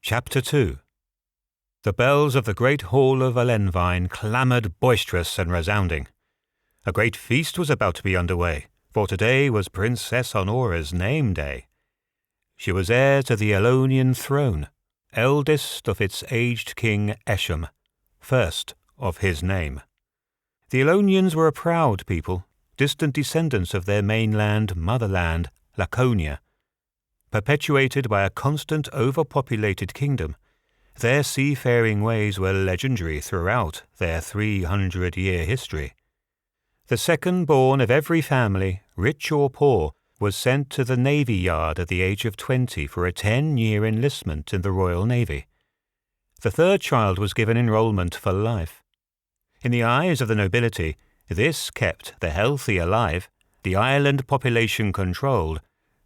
Chapter 2. The bells of the great hall of Alenvine clamoured boisterous and resounding. A great feast was about to be underway, for today was Princess Honora's name day. She was heir to the Aelonian throne, eldest of its aged king Aschalon, first of his name. The Aelonians were a proud people, distant descendants of their mainland motherland, Laconia. Perpetuated by a constant overpopulated kingdom, their seafaring ways were legendary throughout their 300-year history. The second-born of every family, rich or poor, was sent to the Navy Yard at the age of 20 for a 10-year enlistment in the Royal Navy. The third child was given enrollment for life. In the eyes of the nobility, this kept the healthy alive, the island population controlled,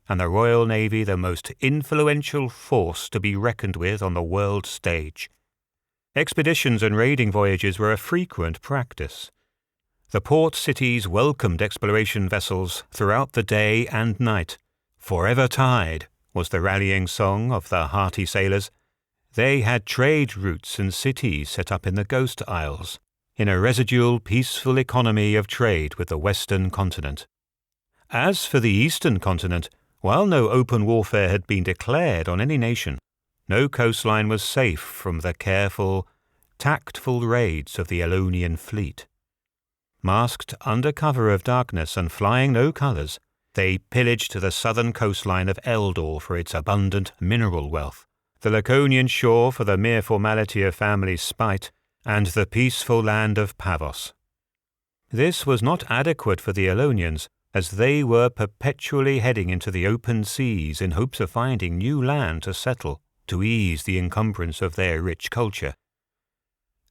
and the Royal Navy the most influential force to be reckoned with on the world stage. Expeditions and raiding voyages were a frequent practice. The port cities welcomed exploration vessels throughout the day and night. "Forever tide" was the rallying song of the hearty sailors. They had trade routes and cities set up in the Ghost Isles, in a residual peaceful economy of trade with the Western continent. As for the Eastern continent, while no open warfare had been declared on any nation, no coastline was safe from the careful, tactful raids of the Aelonian fleet. Masked under cover of darkness and flying no colours, they pillaged the southern coastline of Eldor for its abundant mineral wealth, the Laconian shore for the mere formality of family spite, and the peaceful land of Pavos. This was not adequate for the Aelonians, as they were perpetually heading into the open seas in hopes of finding new land to settle, to ease the encumbrance of their rich culture.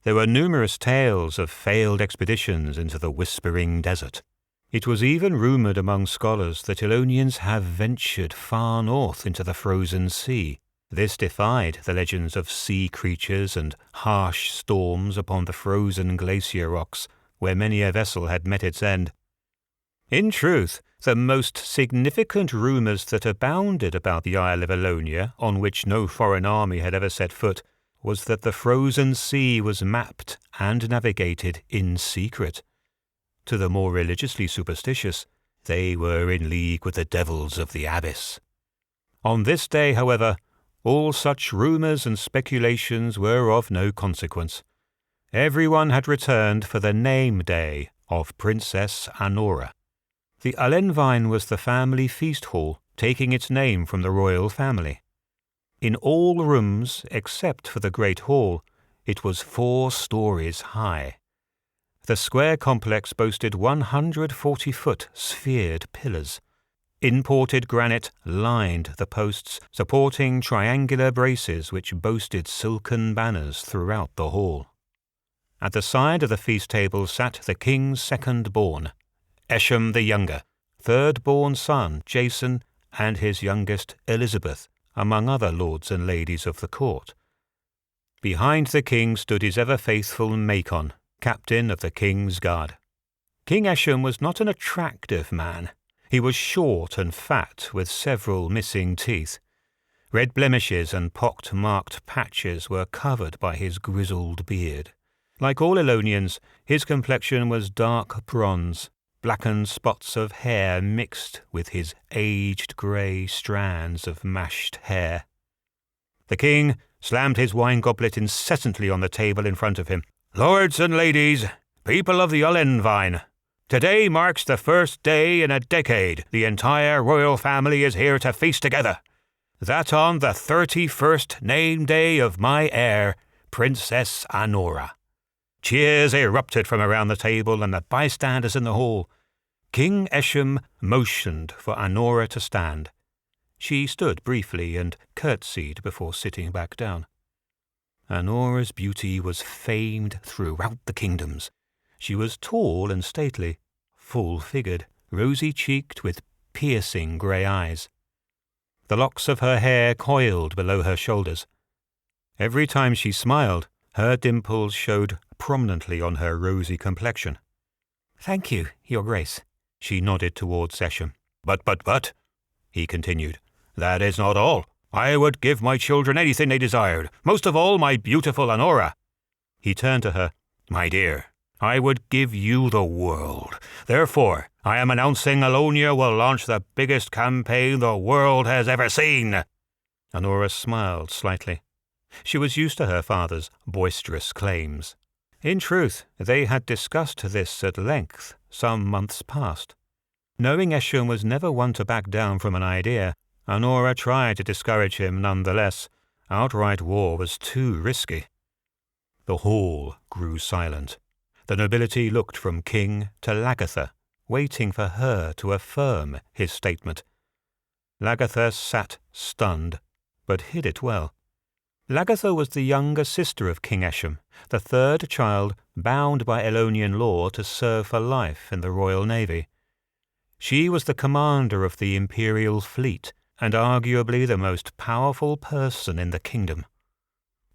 There were numerous tales of failed expeditions into the Whispering Desert. It was even rumoured among scholars that Aelonians have ventured far north into the frozen sea. This defied the legends of sea creatures and harsh storms upon the frozen glacier rocks, where many a vessel had met its end. In truth, the most significant rumours that abounded about the Isle of Aelonia, on which no foreign army had ever set foot, was that the frozen sea was mapped and navigated in secret. To the more religiously superstitious, they were in league with the devils of the abyss. On this day, however, all such rumours and speculations were of no consequence. Everyone had returned for the name day of Princess Honora. The Alenvine was the family feast hall, taking its name from the royal family. In all rooms, except for the great hall, it was 4 stories high. The square complex boasted 140-foot sphered pillars. Imported granite lined the posts, supporting triangular braces which boasted silken banners throughout the hall. At the side of the feast table sat the king's second-born, Aschalon the younger, third-born son Jason, and his youngest Elizabeth, among other lords and ladies of the court. Behind the king stood his ever-faithful Macon, captain of the king's guard. King Aschalon was not an attractive man. He was short and fat, with several missing teeth. Red blemishes and pock-marked patches were covered by his grizzled beard. Like all Aelonians, his complexion was dark bronze. Blackened spots of hair mixed with his aged grey strands of mashed hair. The king slammed his wine goblet incessantly on the table in front of him. "Lords and ladies, people of the Alenvine, today marks the first day in a decade the entire royal family is here to feast together. That on the 31st name day of my heir, Princess Honora." Cheers erupted from around the table and the bystanders in the hall. King Aschalon motioned for Honora to stand. She stood briefly and curtsied before sitting back down. Honora's beauty was famed throughout the kingdoms. She was tall and stately, full-figured, rosy-cheeked with piercing grey eyes. The locks of her hair coiled below her shoulders. Every time she smiled, her dimples showed prominently on her rosy complexion. "Thank you, Your Grace." She nodded towards Aschalon. But, he continued, "that is not all. I would give my children anything they desired, most of all my beautiful Honora." He turned to her. "My dear, I would give you the world. Therefore, I am announcing Alonia will launch the biggest campaign the world has ever seen." Honora smiled slightly. She was used to her father's boisterous claims. In truth, they had discussed this at length some months past. Knowing Esham was never one to back down from an idea, Honora tried to discourage him nonetheless. Outright war was too risky. The hall grew silent. The nobility looked from King to Lagatha, waiting for her to affirm his statement. Lagatha sat stunned, but hid it well. Lagatha was the younger sister of King Esham, the third child bound by Elonian law to serve for life in the Royal Navy. She was the commander of the Imperial fleet, and arguably the most powerful person in the kingdom.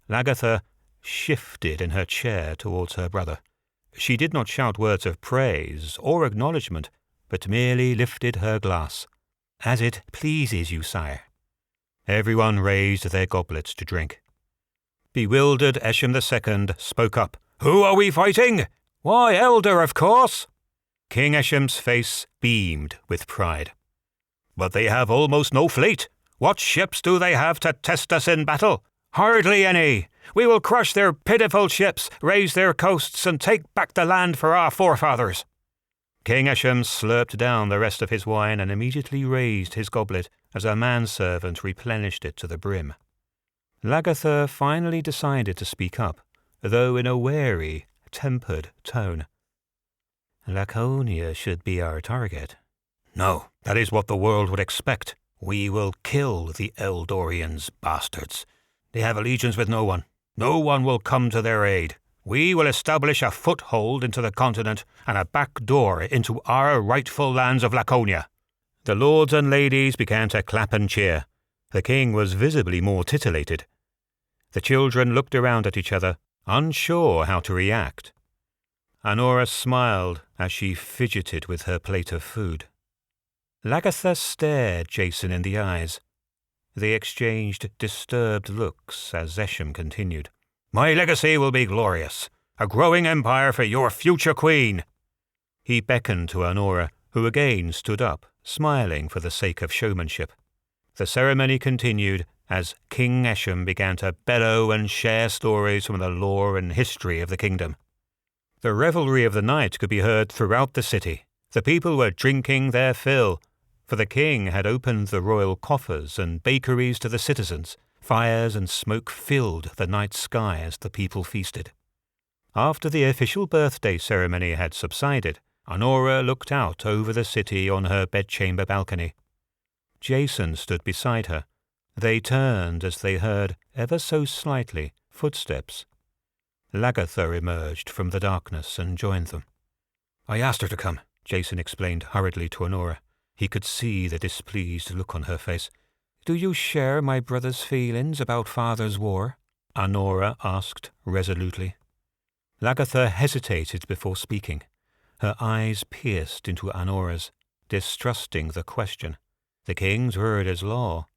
Lagatha shifted in her chair towards her brother. She did not shout words of praise or acknowledgment, but merely lifted her glass. "As it pleases you, sire." Everyone raised their goblets to drink. Bewildered Esham II spoke up. "Who are we fighting?" "Why, Elder, of course." King Esham's face beamed with pride. "But they have almost no fleet. What ships do they have to test us in battle? Hardly any. We will crush their pitiful ships, raise their coasts, and take back the land for our forefathers." King Esham slurped down the rest of his wine and immediately raised his goblet as a manservant replenished it to the brim. Lagatha finally decided to speak up, though in a wary, tempered tone. "Laconia should be our target." "No, that is what the world would expect. We will kill the Eldorians, bastards. They have allegiance with no one. No one will come to their aid. We will establish a foothold into the continent and a back door into our rightful lands of Laconia." The lords and ladies began to clap and cheer. The king was visibly more titillated. The children looked around at each other, unsure how to react. Honora smiled as she fidgeted with her plate of food. Lagatha stared Jason in the eyes. They exchanged disturbed looks as Esham continued. "My legacy will be glorious. A growing empire for your future queen." He beckoned to Honora, who again stood up, smiling for the sake of showmanship. The ceremony continued as King Esham began to bellow and share stories from the lore and history of the kingdom. The revelry of the night could be heard throughout the city. The people were drinking their fill, for the king had opened the royal coffers and bakeries to the citizens. Fires and smoke filled the night sky as the people feasted. After the official birthday ceremony had subsided, Honora looked out over the city on her bedchamber balcony. Jason stood beside her. They turned as they heard, ever so slightly, footsteps. Lagatha emerged from the darkness and joined them. "I asked her to come," Jason explained hurriedly to Honora. He could see the displeased look on her face. "Do you share my brother's feelings about father's war?" Honora asked resolutely. Lagatha hesitated before speaking. Her eyes pierced into Honora's, distrusting the question. "The king's word is law.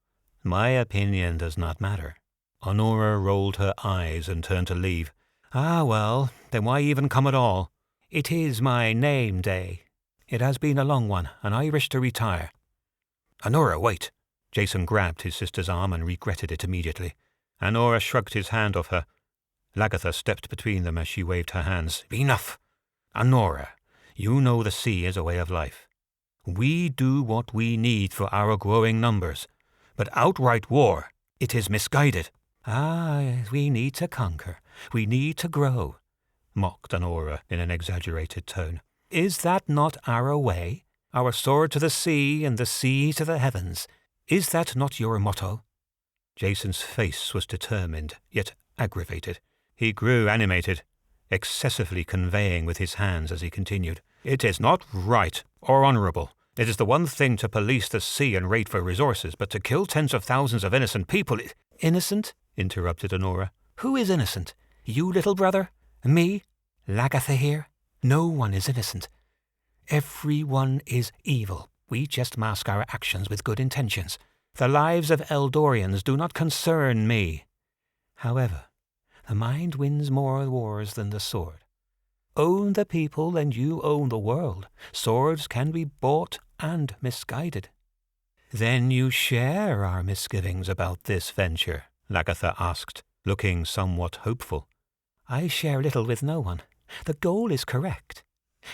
My opinion does not matter." Honora rolled her eyes and turned to leave. "Ah, well, then why even come at all? It is my name day. It has been a long one, and I wish to retire." "Honora, wait!" Jason grabbed his sister's arm and regretted it immediately. Honora shrugged his hand off her. Lagatha stepped between them as she waved her hands. "Enough! Honora, you know the sea is a way of life. We do what we need for our growing numbers, but outright war, it is misguided." "Ah, we need to conquer. We need to grow," mocked Honora in an exaggerated tone. "Is that not our way? Our sword to the sea and the sea to the heavens. Is that not your motto?" Jason's face was determined, yet aggravated. He grew animated, excessively conveying with his hands as he continued. "It is not right or honourable. It is the one thing to police the sea and raid for resources, but to kill tens of thousands of innocent people—" "Innocent?" interrupted Honora. "Who is innocent? You, little brother? Me? Lagatha here? No one is innocent. Everyone is evil. We just mask our actions with good intentions. The lives of Eldorians do not concern me. However, the mind wins more wars than the sword. Own the people and you own the world. Swords can be bought and misguided. Then you share our misgivings about this venture? Lagatha asked, looking somewhat hopeful. I share little with no one. The goal is correct.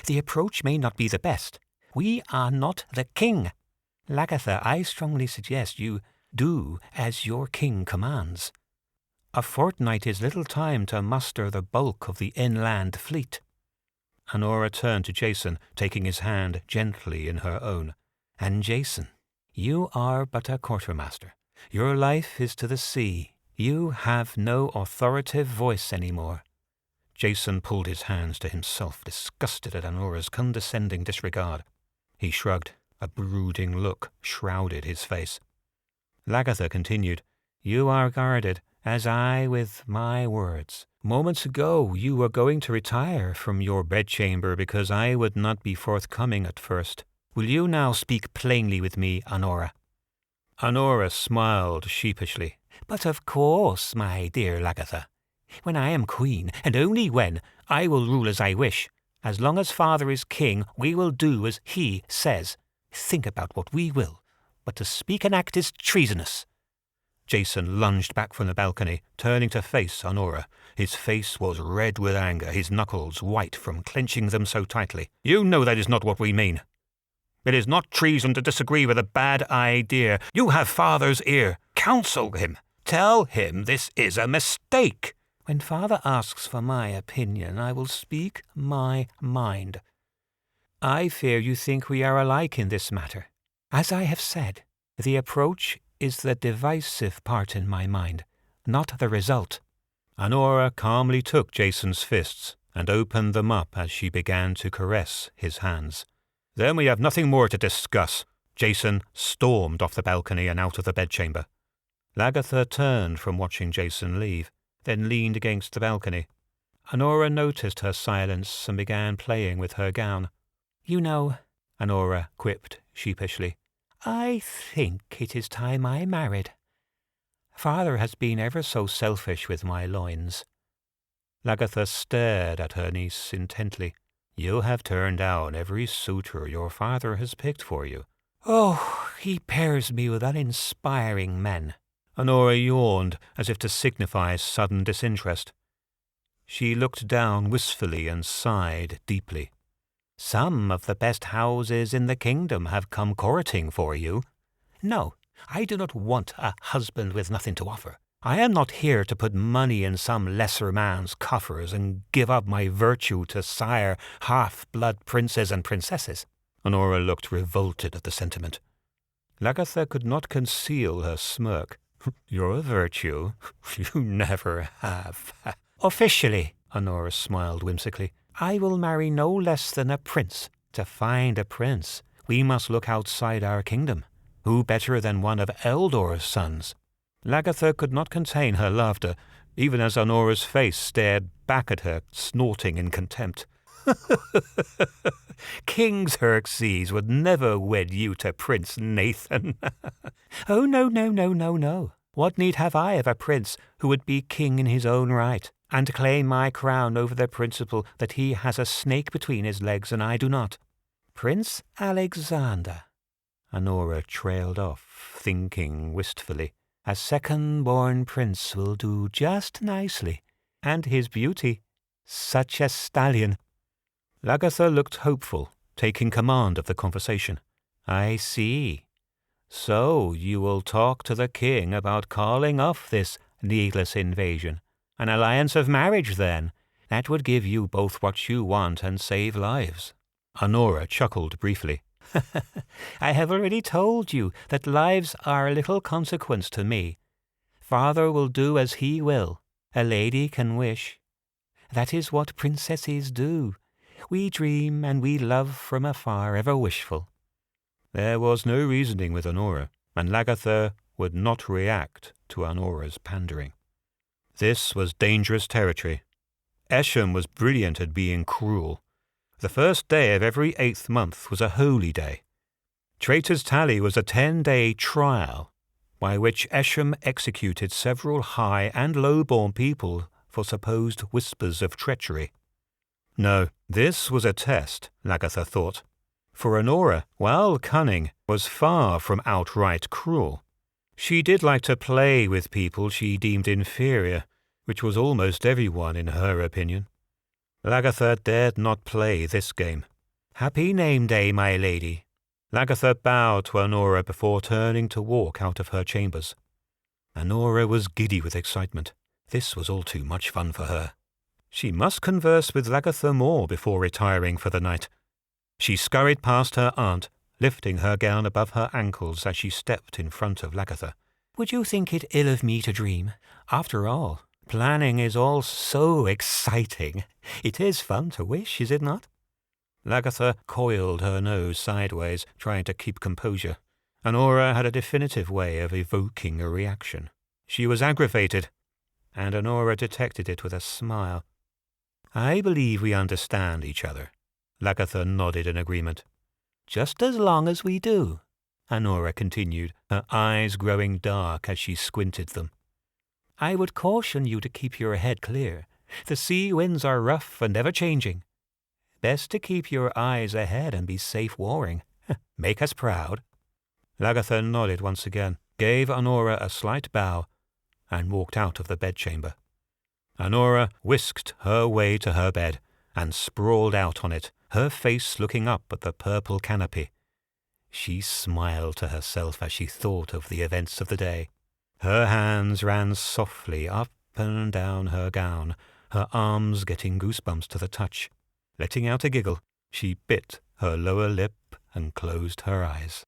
The approach may not be the best. We are not the king. Lagatha, I strongly suggest you do as your king commands. A fortnight is little time to muster the bulk of the inland fleet. Honora turned to Jason, taking his hand gently in her own. And Jason, you are but a quartermaster. Your life is to the sea. You have no authoritative voice any more. Jason pulled his hands to himself, disgusted at Honora's condescending disregard. He shrugged. A brooding look shrouded his face. Lagatha continued, You are guarded, as I with my words. Moments ago you were going to retire from your bedchamber because I would not be forthcoming at first. Will you now speak plainly with me, Honora? Honora smiled sheepishly. But of course, my dear Lagatha. When I am queen, and only when, I will rule as I wish. As long as father is king, we will do as he says. Think about what we will, but to speak and act is treasonous. Jason lunged back from the balcony, turning to face Honora. His face was red with anger, his knuckles white from clenching them so tightly. You know that is not what we mean. It is not treason to disagree with a bad idea. You have father's ear. Counsel him. Tell him this is a mistake. When father asks for my opinion, I will speak my mind. I fear you think we are alike in this matter. As I have said, the approach is the divisive part in my mind, not the result. Honora calmly took Jason's fists and opened them up as she began to caress his hands. Then we have nothing more to discuss. Jason stormed off the balcony and out of the bedchamber. Lagatha turned from watching Jason leave, then leaned against the balcony. Honora noticed her silence and began playing with her gown. You know, Honora quipped sheepishly, I think it is time I married. Father has been ever so selfish with my loins. Lagatha stared at her niece intently. You have turned down every suitor your father has picked for you. Oh, he pairs me with uninspiring men. Honora yawned, as if to signify sudden disinterest. She looked down wistfully and sighed deeply. Some of the best houses in the kingdom have come courting for you. No, I do not want a husband with nothing to offer. I am not here to put money in some lesser man's coffers and give up my virtue to sire half-blood princes and princesses. Honora looked revolted at the sentiment. Lagatha could not conceal her smirk. Your virtue? You never have. Officially, Honora smiled whimsically, I will marry no less than a prince. To find a prince, we must look outside our kingdom. Who better than one of Eldor's sons? Lagatha could not contain her laughter, even as Honora's face stared back at her, snorting in contempt. King Xerxes would never wed you to Prince Nathan. Oh, no. What need have I of a prince who would be king in his own right, and claim my crown over the principle that he has a snake between his legs and I do not? Prince Alexander. Honora trailed off, thinking wistfully. A second-born prince will do just nicely, and his beauty, such a stallion. Lagatha looked hopeful, taking command of the conversation. I see. So you will talk to the king about calling off this needless invasion. An alliance of marriage, then. That would give you both what you want and save lives. Honora chuckled briefly. I have already told you that lives are little consequence to me. Father will do as he will. A lady can wish. That is what princesses do. We dream and we love from afar, ever wishful. There was no reasoning with Honora, and Lagatha would not react to Honora's pandering. This was dangerous territory. Esham was brilliant at being cruel. The first day of every 8th month was a holy day. Traitor's Tally was a 10-day trial, by which Esham executed several high and low-born people for supposed whispers of treachery. No, this was a test, Lagatha thought, for Honora, while cunning, was far from outright cruel. She did like to play with people she deemed inferior, which was almost everyone in her opinion. Lagatha dared not play this game. "Happy name day, my lady." Lagatha bowed to Honora before turning to walk out of her chambers. Honora was giddy with excitement. This was all too much fun for her. She must converse with Lagatha more before retiring for the night. She scurried past her aunt, lifting her gown above her ankles as she stepped in front of Lagatha. "Would you think it ill of me to dream? After all, planning is all so exciting. It is fun to wish, is it not?" Lagatha coiled her nose sideways, trying to keep composure. Honora had a definitive way of evoking a reaction. She was aggravated, and Honora detected it with a smile. "I believe we understand each other." Lagatha nodded in agreement. "Just as long as we do," Honora continued, her eyes growing dark as she squinted them. "I would caution you to keep your head clear. The sea winds are rough and ever-changing. Best to keep your eyes ahead and be safe warring. Make us proud." Lagatha nodded once again, gave Honora a slight bow, and walked out of the bedchamber. Honora whisked her way to her bed and sprawled out on it, her face looking up at the purple canopy. She smiled to herself as she thought of the events of the day. Her hands ran softly up and down her gown, her arms getting goosebumps to the touch. Letting out a giggle, she bit her lower lip and closed her eyes.